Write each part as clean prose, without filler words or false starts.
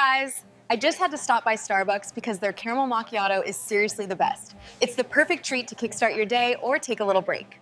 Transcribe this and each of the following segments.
guys! I just had to stop by Starbucks because their caramel macchiato is seriously the best. It's the perfect treat to kickstart your day or take a little break.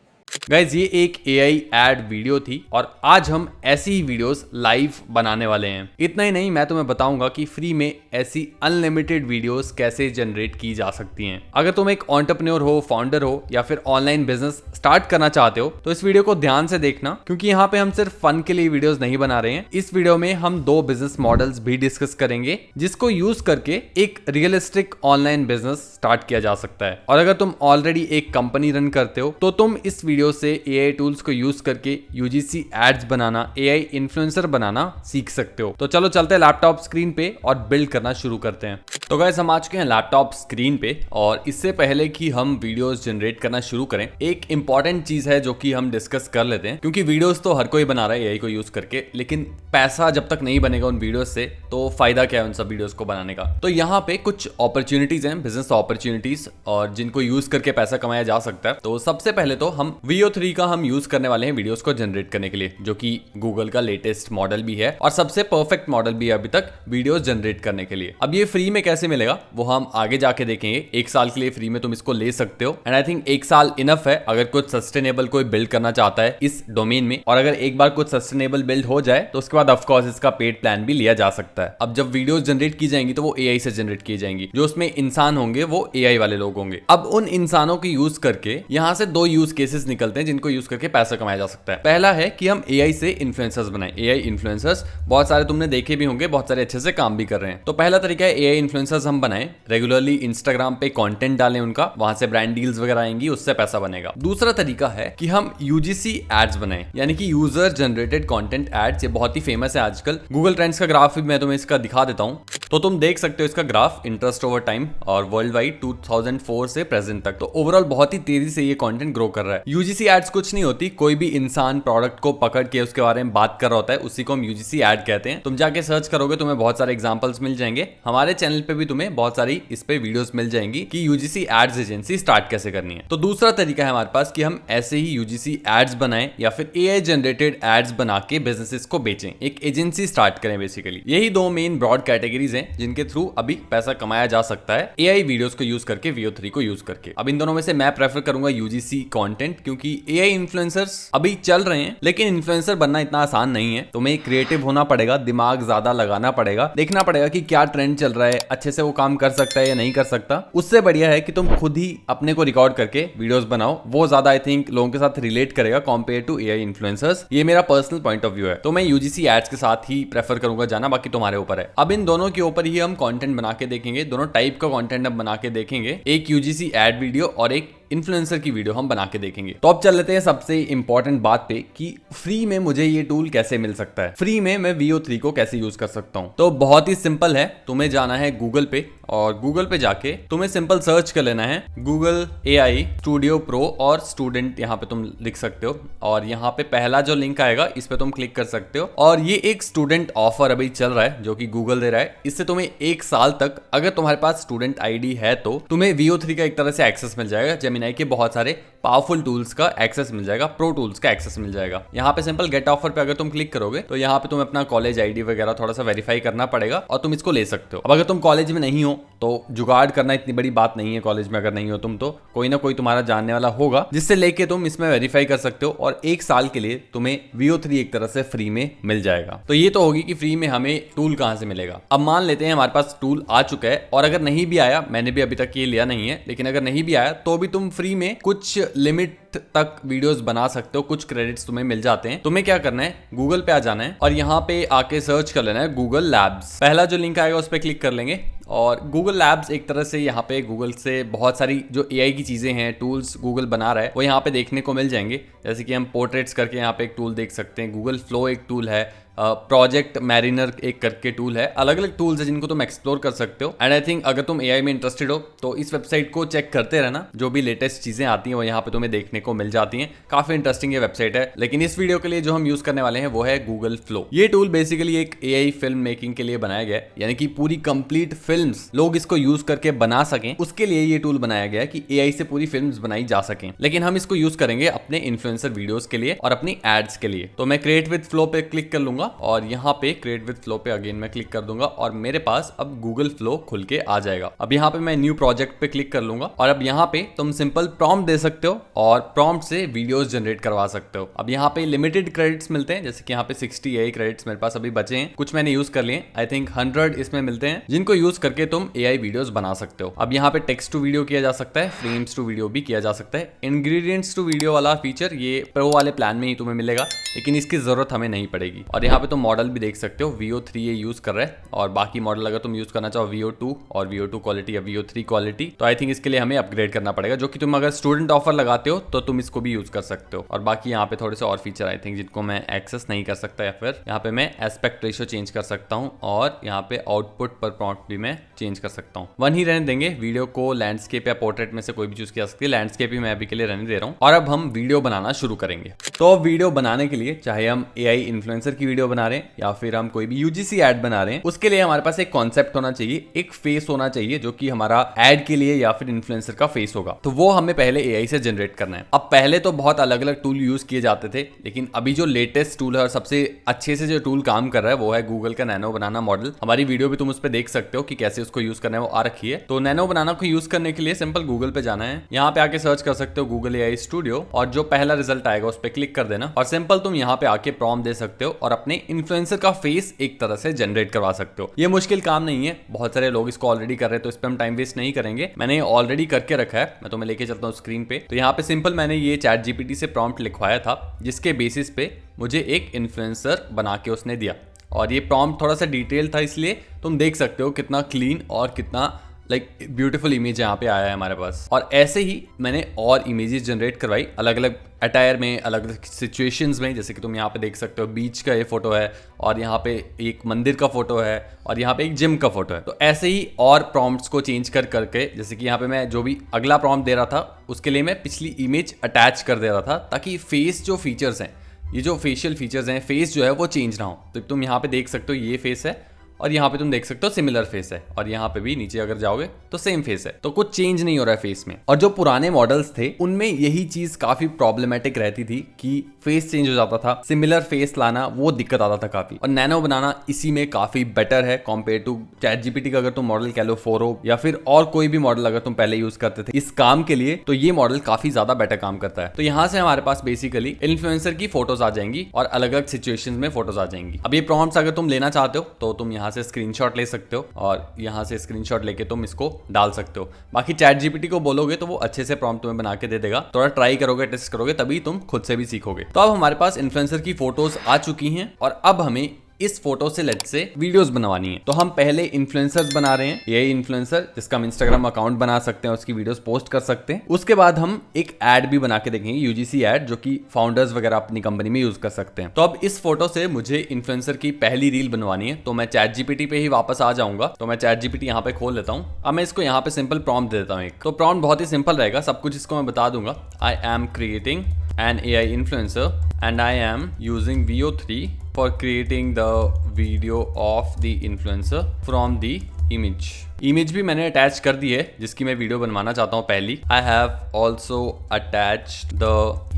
Guys ये एक AI add video थी और आज हम ऐसी ही videos live बनाने वाले हैं। इतना ही नहीं, मैं तुम्हें बताऊंगा कि फ्री में ऐसी अनलिमिटेड वीडियोस कैसे जनरेट की जा सकती हैं। अगर तुम एक एंटरप्रेन्योर हो, फाउंडर हो या फिर ऑनलाइन बिजनेस स्टार्ट करना चाहते हो तो इस वीडियो को ध्यान से देखना, क्योंकि यहाँ पे हम सिर्फ फन के लिए वीडियोस नहीं बना रहे हैं। इस वीडियो में हम 2 बिजनेस मॉडल्स भी डिस्कस करेंगे जिसको यूज करके एक रियलिस्टिक ऑनलाइन बिजनेस स्टार्ट किया जा सकता है। और अगर तुम ऑलरेडी एक कंपनी रन करते हो तो तुम इस वीडियो से AI टूल्स को यूज करके UGC एड्स बनाना, AI इन्फ्लुएंसर बनाना सीख सकते हो। तो चलो चलते हैं लैपटॉप स्क्रीन पे और बिल्ड करना शुरू करते हैं। तो गाइस हम आ चुके हैं लैपटॉप स्क्रीन पे और इससे पहले कि हम वीडियोस जनरेट करना शुरू करें, एक इंपॉर्टेंट चीज है जो कि हम डिस्कस कर लेते हैं, क्योंकि वीडियोस तो हर कोई बना रहा है AI को यूज करके, लेकिन पैसा जब तक नहीं बनेगा उन वीडियोस से तो फायदा क्या है उन सब वीडियोस को बनाने का। तो यहाँ पे कुछ अपॉर्चुनिटीज हैं, बिजनेस अपॉर्चुनिटीज, और जिनको यूज करके पैसा कमाया जा सकता है। तो सबसे पहले तो हम VO3 का हम यूज करने वाले हैं वीडियोस को जनरेट करने के लिए, जो कि गूगल का लेटेस्ट मॉडल भी है और सबसे परफेक्ट मॉडल भी है अभी तक वीडियोस जनरेट करने के लिए। अब ये फ्री में कैसे मिलेगा वो हम आगे जाके देखेंगे। 1 साल के लिए फ्री में तुम इसको ले सकते हो एंड आई थिंक 1 साल इनफ है अगर कुछ सस्टेनेबल कोई बिल्ड करना चाहता है इस डोमेन में। और अगर एक बार कुछ सस्टेनेबल बिल्ड हो जाए तो उसके बाद ऑफकोर्स इसका पेड प्लान भी लिया जा सकता है। अब जब वीडियोस जनरेट की जाएंगी तो वो AI से जनरेट की जाएंगी, जो उसमें इंसान होंगे वो AI वाले लोग होंगे। अब उन इंसानों को यूज करके यहाँ से 2 यूज केसेस निकलते हैं जिनको यूज करके पैसा कमाया जा सकता है। पहला है कि हम AI से इन्फ्लुएंसर्स बनाएं। AI इन्फ्लुएंसर्स बहुत सारे तुमने देखे भी होंगे, बहुत सारे अच्छे से काम भी कर रहे हैं। तो पहला तरीका है AI इन्फ्लुएंसर्स हम बनाएं, रेगुलरली इंस्टाग्राम पे कंटेंट डालें उनका, वहां से ब्रांड डील्स वगैरह आएंगी, उससे पैसा बनेगा। दूसरा तरीका है कि हम UGC एड्स बनाएं, यानी कि यूजर जनरेटेड कंटेंट एड्स। ये बहुत ही फेमस है आजकल। गूगल ट्रेंड्स का ग्राफ भी मैं तुम्हें इसका दिखा देता हूं, तो तुम देख सकते हो इसका ग्राफ इंटरेस्ट ओवर टाइम और वर्ल्ड वाइड 2004 से प्रेजेंट तक। तो ओवरऑल बहुत ही तेजी से ये कंटेंट ग्रो कर रहा है। UGC एड्स कुछ नहीं होती, कोई भी इंसान प्रोडक्ट को पकड़ के उसके बारे में बात कर रहा होता है, उसी को हम UGC एड कहते हैं। तुम जाके सर्च करोगे तुम्हें बहुत सारे एग्जांपल्स मिल जाएंगे। हमारे चैनल पे भी तुम्हें बहुत सारी इस पे वीडियोस मिल जाएंगी कि UGC एड्स एजेंसी स्टार्ट कैसे करनी है। तो दूसरा तरीका है हमारे पास कि हम ऐसे ही UGC एड्स बनाएं या फिर AI जनरेटेड एड्स बना के बिजनेसेस को बेचें, एक एजेंसी स्टार्ट करें। बेसिकली यही 2 मेन ब्रॉड कैटेगरीज हैं जिनके थ्रू अभी पैसा कमाया जा सकता है AI वीडियोस को यूज करके, VO3 को यूज करके। अब इन दोनों में से मैं प्रेफर करूंगा UGC कंटेंट, क्योंकि AI इन्फ्लुएंसर्स अभी चल रहे हैं लेकिन इन्फ्लुएंसर बनना इतना आसान नहीं है। तुम्हें क्रिएटिव होना पड़ेगा, दिमाग ज्यादा लगाना पड़ेगा, देखना पड़ेगा कि क्या ट्रेंड चल रहा है, अच्छे से वो काम कर सकता है या नहीं कर सकता। उससे बढ़िया है कि तुम खुद ही अपने को रिकॉर्ड करके वीडियोस बनाओ, वो ज्यादा आई थिंक लोगों के साथ रिलेट करेगा कंपेयर टू AI इन्फ्लुएंसर्स। ये मेरा पर्सनल पॉइंट ऑफ व्यू है, तो मैं UGC एड्स के साथ ही प्रेफर करूंगा जाना, बाकी तुम्हारे ऊपर है। अब इन दोनों के ऊपर ही हम कंटेंट बना के देखेंगे, दोनों टाइप का कंटेंट हम बना के देखेंगे, एक UGC एड वीडियो और एक इन्फ्लुएंसर की वीडियो हम बना के देखेंगे। तो अब चल लेते हैं सबसे इंपॉर्टेंट बात पे कि फ्री में मुझे ये टूल कैसे मिल सकता है, फ्री में मैं VO3 को कैसे यूज कर सकता हूं। तो बहुत ही सिंपल है, तुम्हें जाना है गूगल पे और गूगल पे जाके तुम्हें सिंपल सर्च कर लेना है गूगल AI स्टूडियो प्रो और स्टूडेंट, यहाँ पे तुम लिख सकते हो और यहाँ पे पहला जो लिंक आएगा इस पे तुम क्लिक कर सकते हो। और ये एक स्टूडेंट ऑफर अभी चल रहा है जो कि गूगल दे रहा है। इससे तुम्हें 1 साल तक अगर तुम्हारे पास स्टूडेंट ID है तो तुम्हें VO3 का एक तरह से एक्सेस मिल जाएगा, जेमिनी के बहुत सारे पावरफुल टूल्स का एक्सेस मिल जाएगा, प्रो टूल्स का एक्सेस मिल जाएगा। यहाँ पे सिंपल गेट ऑफर पे अगर तुम क्लिक करोगे तो यहाँ पे तुम्हें अपना कॉलेज ID वगैरह थोड़ा सा वेरीफाई करना पड़ेगा और तुम इसको ले सकते हो। अब अगर तुम कॉलेज में नहीं हो तो जुगाड़ करना इतनी बड़ी बात नहीं है, कॉलेज में अगर नहीं हो तुम तो कोई ना कोई तुम्हारा जानने वाला होगा जिससे लेके तुम इसमें वेरीफाई कर सकते हो और 1 साल के लिए तुम्हें VO3 एक तरह से फ्री में मिल जाएगा। तो ये तो होगी कि फ्री में हमें टूल कहां से मिलेगा। अब मान लेते हैं हमारे पास टूल आ चुका है और अगर नहीं भी आया, मैंने भी अभी तक ये लिया नहीं है, लेकिन अगर नहीं भी आया तो भी तुम फ्री में कुछ लिमिट तक वीडियोस बना सकते हो, कुछ क्रेडिट्स तुम्हें मिल जाते हैं। तुम्हें क्या करना है, गूगल पे आ जाना है और यहाँ पे आके सर्च कर लेना है गूगल लैब्स। पहला जो लिंक आएगा उस पर क्लिक कर लेंगे और गूगल लैब्स एक तरह से यहाँ पे गूगल से बहुत सारी जो AI की चीजें हैं, टूल्स गूगल बना रहा है वो यहाँ पे देखने को मिल जाएंगे। जैसे कि हम पोर्ट्रेट्स करके यहाँ पे एक टूल देख सकते हैं, गूगल फ्लो एक टूल है, प्रोजेक्ट मैरिनर एक करके टूल है, अलग अलग टूल्स है जिनको तुम एक्सप्लोर कर सकते हो। एंड आई थिंक अगर तुम AI में इंटरेस्टेड हो तो इस वेबसाइट को चेक करते रहना, जो भी लेटेस्ट चीजें आती हैं वो यहाँ पे तुम्हें देखने को मिल जाती हैं। काफी इंटरेस्टिंग ये वेबसाइट है, लेकिन इस वीडियो के लिए जो हम यूज करने वाले हैं वो है गूगल फ्लो। ये टूल बेसिकली एक AI फिल्म मेकिंग के लिए बनाया गया है, यानी कि पूरी कंप्लीट फिल्म्स लोग इसको यूज करके बना सकें, उसके लिए ये टूल बनाया गया है कि AI से पूरी फिल्म्स बनाई जा सकें। लेकिन हम इसको यूज करेंगे अपने इन्फ्लुएंसर वीडियोस के लिए और अपनी एड्स के लिए। तो मैं क्रिएट विद फ्लो पे क्लिक कर लूंगा लूंगा और यहाँ पे क्रिएट विद फ्लो पे अगेन मैं क्लिक कर दूंगा और मेरे पास अब गूगल फ्लो खुल के आ जाएगा। अब यहाँ पे मैं न्यू प्रोजेक्ट पे क्लिक कर लूंगा और अब यहाँ पे तुम सिंपल प्रॉम्प्ट दे सकते हो और प्रॉम्प्ट से वीडियोस जनरेट करवा सकते हो। अब यहाँ पे लिमिटेड क्रेडिट्स मिलते हैं, जैसे कि यहाँ पे 60 AI क्रेडिट्स मेरे पास अभी बचे हैं, कुछ मैंने यूज कर लिए। आई थिंक 100 इसमें मिलते हैं जिनको यूज करके तुम AI वीडियोस बना सकते हो। अब यहाँ पे टेक्स्ट टू वीडियो किया जा सकता है, फ्रेम्स टू वीडियो भी किया जा सकता है। इंग्रेडिएंट्स टू वीडियो वाला फीचर ये प्रो वाले प्लान में ही तुम्हें मिलेगा, लेकिन इसकी जरूरत हमें नहीं पड़ेगी। और यहाँ पे तुम मॉडल भी देख सकते हो, VO3 ये यूज कर रहा है और बाकी मॉडल अगर तुम यूज करना चाहो VO2 और VO2 क्वालिटी या VO3 क्वालिटी, तो आई थिंक इसके लिए हमें अपग्रेड करना पड़ेगा, जो कि तुम अगर स्टूडेंट ऑफर लगाते हो तो तुम इसको भी यूज कर सकते हो। और बाकी यहाँ पे थोड़े से और फीचर आई थिंक जिनको मैं एक्सेस नहीं कर सकता, या फिर यहाँ पे मैं एस्पेक्ट रेशियो चेंज कर सकता हूँ और यहाँ पे आउटपुट पर प्रॉम्प्ट भी मैं चेंज कर सकता हूँ। वन ही रहने देंगे, वीडियो को लैंडस्केप या पोर्ट्रेट में से कोई भी चूज किया सकती है। लैंडस्केप ही मैं अभी के लिए रहने दे रहा हूँ और अब हम वीडियो बनाना शुरू करेंगे। तो वीडियो बनाने के लिए चाहे हम AI इन्फ्लुएंसर की वीडियो बना रहे हैं या फिर हम कोई भी UGC ऐड बना रहे हैं, उसके लिए हमारे पास एक कॉन्सेप्ट होना चाहिए, एक फेस होना चाहिए जो कि हमारा ऐड के लिए या फिर इन्फ्लुएंसर का फेस होगा। तो वो हमें पहले AI से जनरेट करना है। अब पहले तो बहुत अलग अलग टूल यूज किए जाते थे, लेकिन अभी जो लेटेस्ट टूल है और सबसे अच्छे से जो टूल काम कर रहा है वो है गूगल का नैनो बनाना मॉडल। हमारी वीडियो भी तुम उस पर देख सकते हो कि कैसे उसको यूज करना है, वो आ रखी है। तो नैनो बनाना को यूज करने के लिए सिंपल गूगल पे जाना है, यहाँ पे आके सर्च कर सकते हो गूगल AI स्टूडियो और जो पहला रिजल्ट आएगा उस पर क्लिक कर देना और सिंपल तुम यहाँ पे आके प्रॉम्प्ट दे सकते हो और अपने इन्फ्लुएंसर का फेस एक तरह से जनरेट करवा सकते हो। ये मुश्किल काम नहीं है, बहुत सारे लोग इसको ऑलरेडी कर रहे हैं, तो इस पे हम टाइम वेस्ट नहीं करेंगे। मैंने ऑलरेडी करके रखा है, मैं तुम्हें लेके चलता हूँ स्क्रीन पे। तो यहाँ पे सिंपल मैंने ये चैट GPT से प्रॉम्प्ट लिखवाया था, जिसके बेसिस पे मुझे एक इन्फ्लुएंसर बना के उसने दिया और ये प्रॉम्प्ट थोड़ा सा डिटेल था, इसलिए तुम देख सकते हो कितना क्लीन और कितना ब्यूटीफुल इमेज यहाँ पे आया है हमारे पास। और ऐसे ही मैंने और इमेजेस जनरेट करवाई अलग अलग अटायर में, अलग अलग सिचुएशंस में, जैसे कि तुम यहाँ पे देख सकते हो बीच का ये फोटो है और यहाँ पे एक मंदिर का फोटो है और यहाँ पे एक जिम का फोटो है। तो ऐसे ही और प्रॉम्प्ट्स को चेंज कर करके, जैसे कि यहाँ पे मैं जो भी अगला प्रॉम्प्ट दे रहा था उसके लिए मैं पिछली इमेज अटैच कर दे रहा था, ताकि फेस जो फीचर्स हैं, ये जो फेशियल फीचर्स हैं, फेस जो है वो चेंज ना हो। तो तुम यहाँ पे देख सकते हो ये फेस है और यहाँ पे तुम देख सकते हो सिमिलर फेस है और यहाँ पे भी नीचे अगर जाओगे तो सेम फेस है, तो कुछ चेंज नहीं हो रहा है फेस में। और जो पुराने मॉडल्स थे उनमें यही चीज काफी प्रॉब्लमेटिक रहती थी कि फेस चेंज हो जाता था, सिमिलर फेस लाना वो दिक्कत आता था काफी। और नैनो बनाना इसी में काफी बेटर है कंपेयर टू चैट GPT का। अगर तुम मॉडल कह लो 4o या फिर और कोई भी मॉडल अगर तुम पहले यूज करते थे इस काम के लिए, तो ये मॉडल काफी ज्यादा बेटर काम करता है। तो यहाँ से हमारे पास बेसिकली इन्फ्लुएंसर की फोटोज आ जाएंगी और अलग अलग सिचुएशंस में फोटोज आ जाएंगी। अब ये प्रॉम्प्ट्स अगर तुम लेना चाहते हो तो तुम यहाँ से स्क्रीनशॉट ले सकते हो और यहाँ से स्क्रीनशॉट लेके तुम इसको डाल सकते हो। बाकी चैट GPT को बोलोगे तो वो अच्छे से प्रॉम्प्ट तुम्हें बना के दे देगा। थोड़ा ट्राई करोगे, टेस्ट करोगे, तभी तुम खुद से भी सीखोगे। तो अब हमारे पास इन्फ्लुएंसर की फोटोज आ चुकी हैं और अब हमें इस फोटो से लेट से वीडियोस बनवानी है। तो हम पहले इन्फ्लुएंसर्स बना रहे हैं, यही इन्फ्लुएंसर जिसका हम इंस्टाग्राम अकाउंट बना सकते हैं, उसकी वीडियोस पोस्ट कर सकते हैं। उसके बाद हम एक ऐड भी बना के देखेंगे, UGC ऐड, जो कि फाउंडर्स वगैरह अपनी कंपनी में यूज कर सकते हैं। तो अब इस फोटो से मुझे इन्फ्लुएंसर की पहली रील बनवानी है, तो मैं चैट GPT पे ही वापस आ जाऊंगा। तो मैं चैट GPT यहाँ पे खोल लेता हूँ। अब मैं इसको यहाँ पे सिंपल प्रॉम्प्ट दे देता हूँ एक। तो प्रॉम्प्ट बहुत ही सिंपल रहेगा, सब कुछ इसको मैं बता दूंगा। I am creating an AI influencer and I am using VO3 for creating the video of the influencer from the image भी मैंने अटैच कर दी है जिसकी मैं वीडियो बनवाना चाहता हूँ पहली। I have also attached the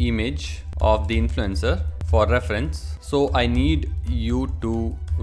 image of the influencer for reference, so I need you to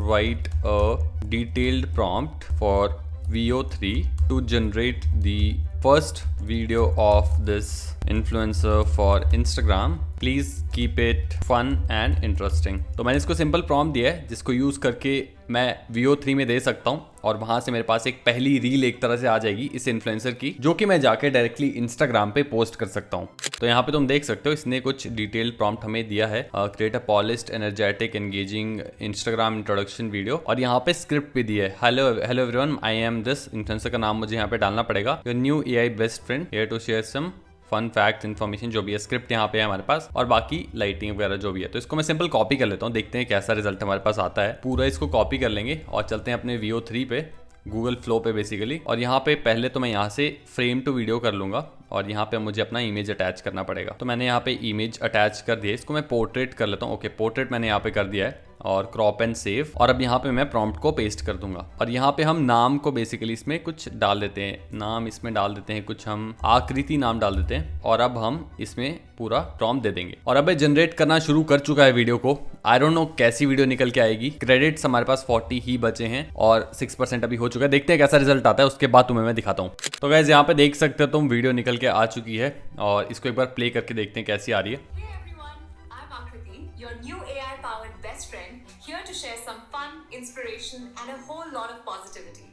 write a detailed prompt for VO3 to generate the first video of this influencer for Instagram. Please keep it fun and interesting. तो मैंने इसको simple prompt दिया है जिसको use करके मैं VO3 में दे सकता हूँ और वहां से मेरे पास एक पहली रील एक तरह से आ जाएगी इस इन्फ्लुएंसर की, जो कि मैं जाके डायरेक्टली इंस्टाग्राम पे पोस्ट कर सकता हूँ। तो यहाँ पे तुम देख सकते हो इसने कुछ डिटेल प्रॉम्प्ट हमें दिया है, create a polished energetic engaging Instagram introduction video, और यहाँ पे स्क्रिप्ट भी दिया है। Hello everyone, I am this. Influencer का नाम मुझे यहाँ पे डालना पड़ेगा। Your new AI best friend here to share some fun fact information, जो भी है। स्क्रिप्ट यहाँ पे है हमारे पास और बाकी लाइटिंग वगैरह जो भी है। तो इसको मैं सिंपल कॉपी कर लेता हूँ, देखते हैं कैसा रिजल्ट हमारे पास आता है। पूरा इसको कॉपी कर लेंगे और चलते हैं अपने VO3 पे, गूगल फ्लो पे बेसिकली। और यहाँ पे पहले तो मैं यहाँ से फ्रेम टू वीडियो कर लूंगा और यहाँ पे मुझे अपना इमेज अटैच करना पड़ेगा। तो मैंने यहाँ पे इमेज अटैच कर दिया, इसको मैं पोर्ट्रेट कर लेता हूँ। ओके, पोर्ट्रेट मैंने यहाँ पे कर दिया है और क्रॉप एंड सेव, और अब यहाँ पे मैं प्रॉम्प्ट को पेस्ट कर दूंगा और यहाँ पे हम नाम को बेसिकली इसमें कुछ डाल देते हैं, नाम इसमें डाल देते हैं, कुछ हम आकृति नाम डाल देते हैं और अब हम इसमें पूरा प्रॉम्प्ट दे देंगे और अब ये जनरेट करना शुरू कर चुका है वीडियो को। आई डोंट नो कैसी वीडियो निकल के आएगी। क्रेडिट्स हमारे पास 40 ही बचे हैं और 6% अभी हो चुका है। देखते हैं कैसा रिजल्ट आता है, उसके बाद तुम्हें मैं दिखाता हूँ। तो गाइस यहाँ पे देख सकते हो तुम, वीडियो निकल के आ चुकी है और इसको एक बार प्ले करके देखते हैं कैसी आ रही है। Hey everyone, I'm Akriti, your new AI-powered best friend, here to share some fun, inspiration, and a whole lot of positivity.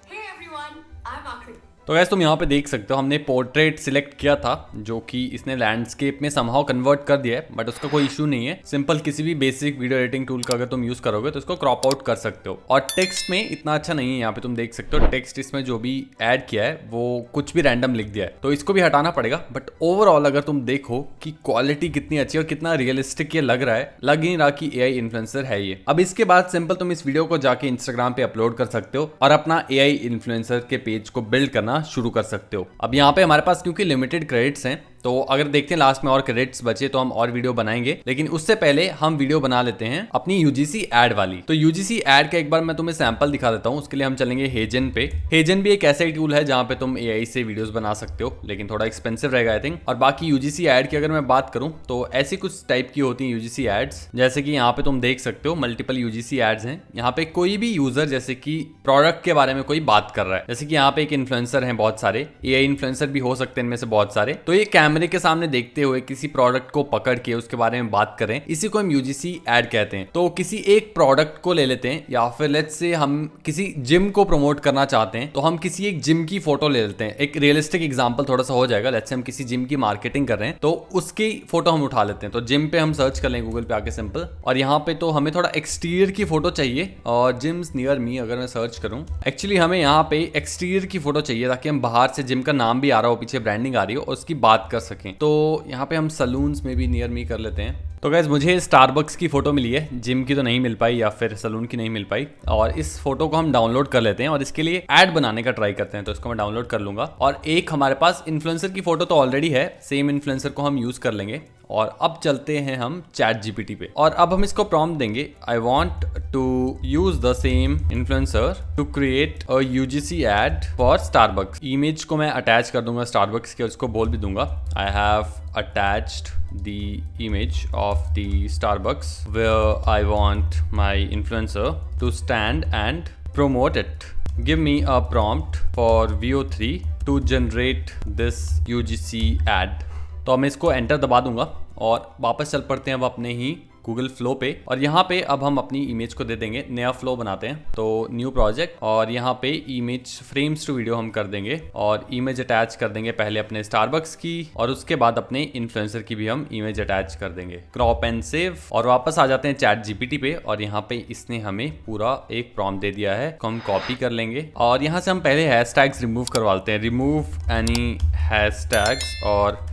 Hey everyone, I'm Akriti. तो गैस तुम यहाँ पे देख सकते हो, हमने पोर्ट्रेट सिलेक्ट किया था जो कि इसने लैंडस्केप में समहाउ कन्वर्ट कर दिया है, बट उसका कोई इशू नहीं है। सिंपल किसी भी बेसिक वीडियो एडिटिंग टूल का अगर तुम यूज करोगे तो इसको क्रॉप आउट कर सकते हो। और टेक्स्ट में इतना अच्छा नहीं है, यहाँ पे तुम देख सकते हो टेक्स्ट इसमें जो भी ऐड किया है वो कुछ भी रैंडम लिख दिया है, तो इसको भी हटाना पड़ेगा। बट ओवरऑल अगर तुम देखो कि क्वालिटी कितनी अच्छी है और कितना रियलिस्टिक ये लग रहा है, लग ही नहीं रहा कि AI इन्फ्लुएंसर है ये। अब इसके बाद सिंपल तुम इस वीडियो को जाके इंस्टाग्राम पे अपलोड कर सकते हो और अपना AI इन्फ्लुएंसर के पेज को बिल्ड करना शुरू कर सकते हो। अब यहाँ पे हमारे पास क्योंकि लिमिटेड क्रेडिट्स हैं, तो अगर देखते हैं लास्ट में और क्रेडिट्स बचे तो हम और वीडियो बनाएंगे, लेकिन उससे पहले हम वीडियो बना लेते हैं अपनी UGC एड वाली। तो UGC एड का एक बार मैं तुम्हें सैंपल दिखा देता हूँ। उसके लिए हम चलेंगे हेजन पे। हेजन भी एक ऐसा ही टूल है जहाँ पे तुम AI से वीडियोस बना सकते हो, लेकिन थोड़ा एक्सपेंसिव रहेगा आई थिंक। और बाकी UGC एड की अगर मैं बात करूँ तो ऐसी कुछ टाइप की होती है UGC एड्स, जैसे कि यहाँ पे तुम देख सकते हो मल्टीपल UGC एड्स हैं। यहाँ पे कोई भी यूजर जैसे कि प्रोडक्ट के बारे में कोई बात कर रहा है, जैसे कि यहाँ पे एक इन्फ्लुएंसर है, बहुत सारे AI इन्फ्लुएंसर भी हो सकते हैं इनमें से बहुत सारे, तो ये कैमरे के सामने देखते हुए किसी प्रोडक्ट को पकड़ के उसके बारे में बात करें, इसी को हम UGC एड कहते हैं। तो किसी एक प्रोडक्ट को ले लेते हैं, या फिर लेट्स से हम किसी जिम को प्रमोट करना चाहते हैं तो हम किसी एक जिम की फोटो ले लेते हैं। एक रियलिस्टिक एग्जांपल थोड़ा सा हो जाएगा। लेट्स से हम किसी जिम की मार्केटिंग कर रहे हैं तो उसकी फोटो हम उठा लेते हैं। तो जिम पे हम सर्च कर लेंगे गूगल पे आके सिंपल, और यहाँ पे तो हमें थोड़ा एक्सटीरियर की फोटो चाहिए और जिम्स नियर मी अगर मैं सर्च करूँ, एक्चुअली हमें यहाँ पे एक्सटीरियर की फोटो चाहिए ताकि हम बाहर से जिम का नाम भी आ रहा हो, पीछे ब्रांडिंग आ रही हो और उसकी बात कर सकें। तो यहाँ पे हम सलून्स में भी नियर मी कर लेते हैं। तो गाइस मुझे स्टारबक्स की फोटो मिली है, जिम की तो नहीं मिल पाई या फिर सलून की नहीं मिल पाई, और इस फोटो को हम डाउनलोड कर लेते हैं और इसके लिए ऐड बनाने का ट्राई करते हैं। तो इसको मैं डाउनलोड कर लूंगा और एक हमारे पास इन्फ्लुएंसर की फोटो तो ऑलरेडी है, सेम इन्फ्लुएंसर को हम यूज कर लेंगे। और अब चलते हैं हम चैट GPT पे और अब हम इसको प्रॉम्प्ट देंगे, I want to use the same influencer to create a UGC ad for Starbucks. Image को मैं अटैच कर दूंगा स्टारबक्स के और इसको बोल भी दूंगा, I have attached the image of the Starbucks where I want my influencer to stand and promote it. Give me a prompt for VO3 to generate this UGC ad. तो मैं इसको एंटर दबा दूंगा और वापस चल पड़ते हैं अब अपने ही गूगल फ्लो पे, और यहाँ पे अब हम अपनी इमेज को दे देंगे, नया फ्लो बनाते हैं। तो न्यू प्रोजेक्ट और यहाँ पे इमेज फ्रेम्स टू वीडियो हम कर देंगे और इमेज अटैच कर देंगे पहले अपने स्टारबक्स की और उसके बाद अपने इन्फ्लुएंसर की भी हम इमेज अटैच कर देंगे। क्रॉप एंड सेव और वापस आ जाते हैं चैट GPT पे और यहाँ पे इसने हमें पूरा एक प्रॉम्प्ट दे दिया है, हम कॉपी कर लेंगे और यहाँ से हम पहले हैशटैग्स रिमूव करवाते हैं। रिमूव एनी हैशटैग्स और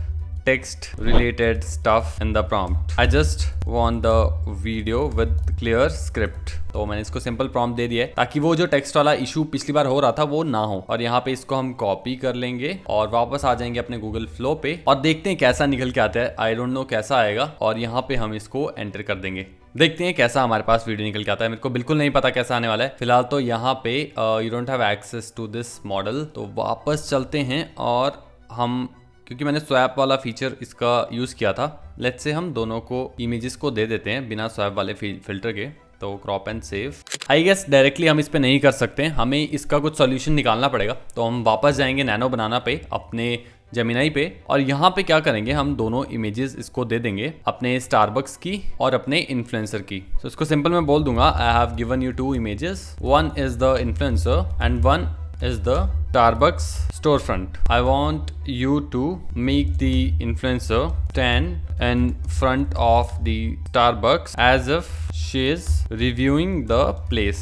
text related stuff in the prompt. I just want the video with clear script. तो मैंने इसको सिंपल प्रॉम्प्ट दे दिया है ताकि वो जो टेक्स्ट वाला इशू पिछली बार हो रहा था वो ना हो। और यहाँ पे इसको हम कॉपी कर लेंगे और वापस आ जाएंगे अपने गूगल फ्लो पे और देखते हैं कैसा निकल के आता है। आई डोंट नो कैसा आएगा और यहाँ पे हम इसको एंटर कर देंगे, देखते हैं कैसा हमारे पास वीडियो निकल के आता है। मेरे को बिल्कुल नहीं पता कैसा आने वाला है फिलहाल। तो यहाँ पे you don't have access to this model, तो वापस चलते हैं और हम, क्योंकि मैंने स्वैप वाला फीचर इसका यूज़ किया था, लेट्स से हम दोनों को इमेजेस को दे देते हैं बिना स्वैप वाले फिल्टर के। तो crop and save, I guess directly हम इस पे नहीं कर सकते, हमें इसका कुछ सॉल्यूशन निकालना पड़ेगा। तो हम वापस जाएंगे नैनो बनाना पे अपने जेमिनाई पे और यहाँ पे क्या करेंगे, हम दोनों इमेजेस इसको दे देंगे, अपने स्टारबक्स की और अपने इन्फ्लुएंसर की। तो इसको सिंपल मैं बोल दूंगा, I have given you 2 images, one is the influencer and one is the Starbucks storefront. I want you to make the influencer stand in front of the Starbucks as if she is reviewing the place.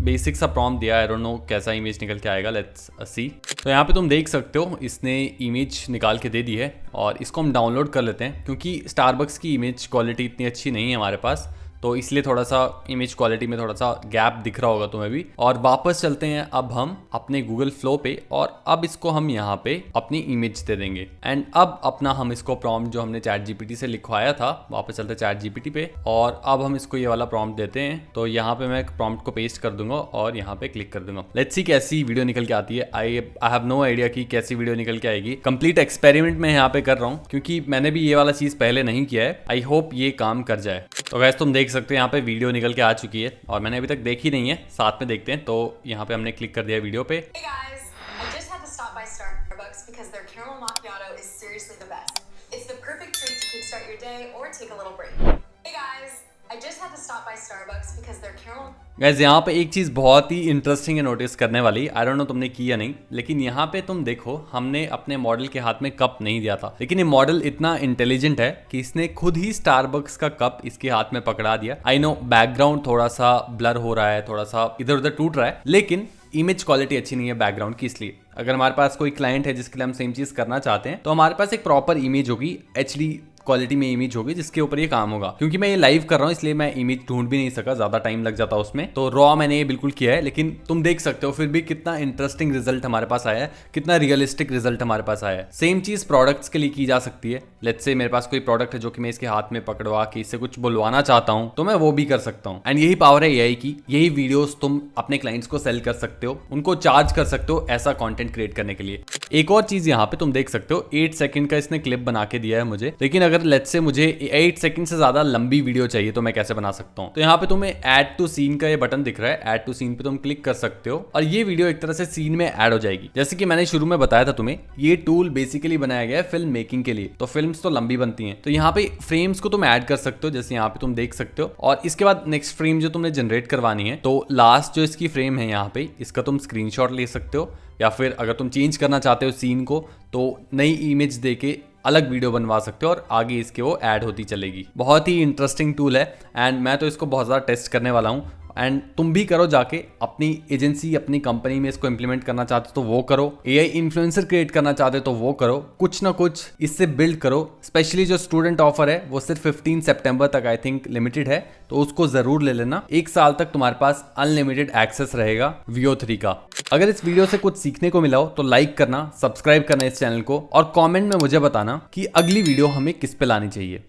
Basic सा prompt दिया, I don't know कैसा image निकल के आएगा, let's see. तो यहाँ पे तुम देख सकते हो इसने इमेज निकाल के दे दी है और इसको हम डाउनलोड कर लेते हैं क्योंकि स्टारबक्स की इमेज क्वालिटी इतनी अच्छी नहीं है हमारे पास। तो इसलिए थोड़ा सा इमेज क्वालिटी में थोड़ा सा गैप दिख रहा होगा तुम्हें भी। और वापस चलते हैं अब हम अपने गूगल फ्लो पे, और अब इसको हम यहाँ पे अपनी इमेज दे देंगे। एंड अब अपना हम इसको प्रॉम्प्ट जो हमने चैट जीपीटी से लिखवाया था, वापस चलते चैट जीपीटी पे, और अब हम इसको ये वाला प्रॉम्प्ट देते हैं। तो यहाँ पे मैं प्रॉम्प्ट को पेस्ट कर दूंगा और यहाँ पे क्लिक कर दूंगा। लेट्स सी कैसी वीडियो निकल के आती है। आई हैव नो आइडिया कि कैसी वीडियो निकल के आएगी। कंप्लीट एक्सपेरिमेंट मैं यहाँ पे कर रहा हूँ क्योंकि मैंने भी ये वाला चीज पहले नहीं किया है। आई होप ये काम कर जाए। तो गैस तुम देख सकते हो यहाँ पे वीडियो निकल के आ चुकी है और मैंने अभी तक देखी नहीं है, साथ में देखते हैं। तो यहाँ पे हमने क्लिक कर दिया वीडियो पे। Hey guys, I just had to stop by Starbucks because their caramel macchiato is seriously the best. It's the perfect treat to kickstart your day or take a little break. Hey guys, I just had to stop by Starbucks because their caramel gas यहाँ पे एक चीज बहुत ही interesting है notice करने वाली। I don't know तुमने की या नहीं, लेकिन यहाँ पे तुम देखो हमने अपने मॉडल के हाथ में कप नहीं दिया था, लेकिन ये मॉडल इतना इंटेलिजेंट है कि इसने खुद ही स्टारबक्स का कप इसके हाथ में पकड़ा दिया। आई नो बैकग्राउंड थोड़ा सा ब्लर हो रहा है, थोड़ा सा इधर उधर टूट रहा है, लेकिन इमेज क्वालिटी अच्छी नहीं है बैकग्राउंड की। इसलिए अगर हमारे पास कोई क्लाइंट है जिसके लिए हम सेम चीज करना चाहते हैं तो हमारे पास एक प्रॉपर इमेज होगी, HD क्वालिटी में इमेज होगी जिसके ऊपर ये काम होगा। क्योंकि मैं ये लाइव कर रहा हूँ इसलिए मैं इमेज ढूंढ भी नहीं सका, ज्यादा टाइम लग जाता उसमें, तो रॉ मैंने ये बिल्कुल किया है। लेकिन तुम देख सकते हो फिर भी कितना इंटरेस्टिंग रिजल्ट हमारे पास आया है, कितना रियलिस्टिक रिजल्ट हमारे पास आया है। सेम चीज प्रोडक्ट्स के लिए की जा सकती है। लेट्स से मेरे पास कोई प्रोडक्ट है जो कि मैं इसके हाथ में पकड़वा के इससे कुछ बुलवाना चाहता हूँ तो मैं वो भी कर सकता हूँ। एंड यही पावर है AI की। यही वीडियोस तुम अपने क्लाइंट्स को सेल कर सकते हो, उनको चार्ज कर सकते हो ऐसा कंटेंट क्रिएट करने के लिए। एक और चीज यहाँ पे तुम देख सकते हो 8 सेकंड का इसने क्लिप बना के दिया है मुझे, लेकिन अगर लेट्स से मुझे 8 सेकंड से ज्यादा लंबी वीडियो चाहिए तो मैं कैसे बना सकता हूँ। तो यहाँ पे तुम्हें ऐड टू सीन का ये बटन दिख रहा है, ऐड टू सीन पे तुम क्लिक कर सकते हो और ये वीडियो एक तरह से सीन में ऐड हो जाएगी। जैसे कि मैंने शुरू में बताया था तुम्हें, ये टूल बेसिकली बनाया गया है फिल्म मेकिंग के लिए। तो फिल्म्स तो लंबी बनती हैं, तो यहाँ पे फ्रेम्स को तुम ऐड कर सकते हो, जैसे यहाँ पे तुम देख सकते हो। और इसके बाद नेक्स्ट फ्रेम जो तुमने जनरेट करवानी है, तो लास्ट जो इसकी फ्रेम है यहाँ पे, इसका तुम स्क्रीनशॉट ले सकते हो, या फिर अगर तुम चेंज करना चाहते हो सीन को तो नई इमेज देके अलग वीडियो बनवा सकते हो और आगे इसके वो ऐड होती चलेगी। बहुत ही इंटरेस्टिंग टूल है एंड मैं तो इसको बहुत ज़्यादा टेस्ट करने वाला हूँ। एंड तुम भी करो जाके, अपनी एजेंसी अपनी कंपनी में इसको इंप्लीमेंट करना चाहते हो तो वो करो, AI इन्फ्लुएंसर क्रिएट करना चाहते हो तो वो करो, कुछ ना कुछ इससे बिल्ड करो। स्पेशली जो स्टूडेंट ऑफर है वो सिर्फ 15 सितंबर तक आई थिंक लिमिटेड है, तो उसको जरूर ले लेना। 1 साल तक तुम्हारे पास अनलिमिटेड एक्सेस रहेगा VO3 का। अगर इस वीडियो से कुछ सीखने को मिला हो तो लाइक करना, सब्सक्राइब करना इस चैनल को, और कॉमेंट में मुझे बताना कि अगली वीडियो हमें किस पे लानी चाहिए।